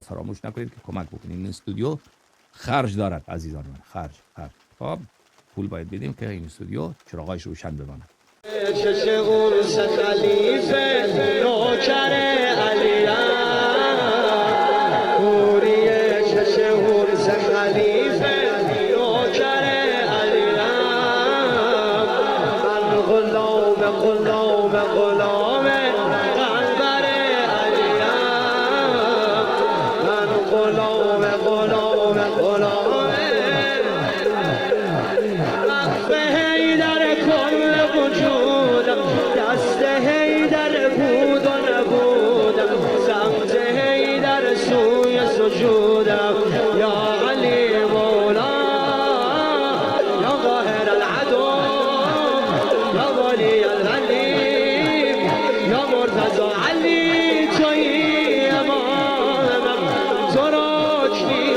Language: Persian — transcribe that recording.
فراموش نکنید که کمک بکنید. این استودیو خرج دارد عزیزان من، خرج. خب پول باید بدیم که این استودیو چراغایش روشن بماند. چش اورس خلیفه نوکر علیم کوریه چش اورس خلیفه نوکر علیم من غلام قنبر علیم من غلام دست حیدر بود و نبودم سمت حیدر سوی سجودم یا